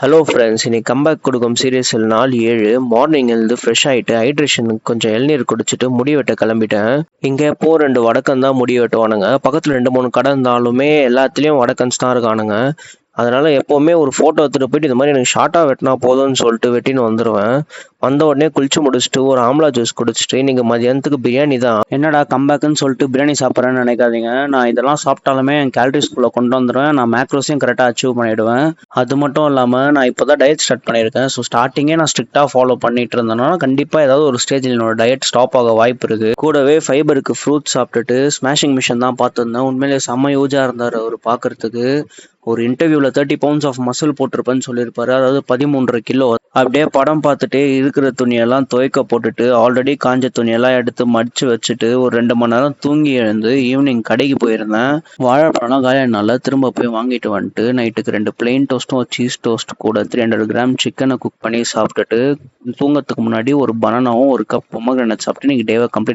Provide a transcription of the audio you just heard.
Hello friends, இன்னைக்கு comeback கொடுக்கும் சீரியஸில் நாள் 7 மார்னிங் எழுந்து ஃப்ரெஷ் ஆகிட்டு ஹைட்ரேஷனுக்கு கொஞ்சம் இளநீர் குடிச்சிட்டு முடி வெட்ட கிளம்பிட்டேன். இங்கே எப்போ 2 வடக்கன் தான் முடி வெட்டுவானுங்க. பக்கத்தில் 2-3 கடை இருந்தாலுமே எல்லாத்துலேயும் வடக்கன்ஸ் தான் இருக்கானுங்க. அதனால எப்போவுமே ஒரு ஃபோட்டோ எடுத்துகிட்டு போயிட்டு இந்த மாதிரி எனக்கு ஷார்ட்டாக வெட்டினா போதும்னு சொல்லிட்டு வெட்டின்னு வந்துடுவேன். வந்த உடனே குளிச்சு முடிச்சுட்டு ஒரு ஆம்லா ஜூஸ் குடிச்சிட்டு இன்னைக்கு மதியானத்துக்கு பிரியாணி தான். என்னடா கம்பேக்குன்னு சொல்லிட்டு பிரியாணி சாப்பிட்றேன்னு நினைக்காதீங்க. நான் இதெல்லாம் சாப்பிட்டாலுமே என் கேலரிஸ்குள்ளே கொண்டு வந்துடுவேன். நான் மேக்ரோஸையும் கரெக்டாக அச்சீவ் பண்ணிவிடுவேன். அது மட்டும் இல்லாமல் நான் இப்போ தான் டயட் ஸ்டார்ட் பண்ணியிருக்கேன். ஸோ ஸ்டார்டிங்கே நான் ஸ்ட்ரிக்டாக ஃபாலோ பண்ணிட்டு இருந்தேன்னா கண்டிப்பாக ஏதாவது ஒரு ஸ்டேஜில் என்னோட டயட் ஸ்டாப் ஆக வாய்ப்பு இருக்குது. கூடவே ஃபைபருக்கு ஃப்ரூட்ஸ் சாப்பிட்டுட்டு ஸ்மாஷிங் மிஷின் தான் பார்த்துருந்தேன். உண்மையிலேயே செம்ம யூஜாக இருந்தார் அவர் பார்க்குறதுக்கு. ஒரு இன்டர்வியூவில் 30 pounds ஆஃப் மசில் போட்டிருப்பேன்னு சொல்லியிருப்பாரு. அதாவது 13.5 கிலோ. அப்படியே படம் பார்த்துட்டே இருக்கிற துணியெல்லாம் துவைக்க போட்டுட்டு ஆல்ரெடி காஞ்ச துணியெல்லாம் எடுத்து மடிச்சு வச்சுட்டு ஒரு 2 மணி நேரம் தூங்கி எழுந்து ஈவினிங் கடைக்கு போயிருந்தேன். வாழைப்பழம்லாம் காலியானால திரும்ப போய் வாங்கிட்டு வந்துட்டு நைட்டுக்கு 2 பிளெயின் டோஸ்ட்டும் ஒரு சீஸ் டோஸ்ட் கூட 300 கிராம் சிக்கனை குக் பண்ணி சாப்பிட்டுட்டு தூங்கறதுக்கு முன்னாடி ஒரு பனானாவும் ஒரு கப் பொமக்ரேனட் சாப்பிட்டு இன்னைக்கு டேவை கம்ப்ளீட்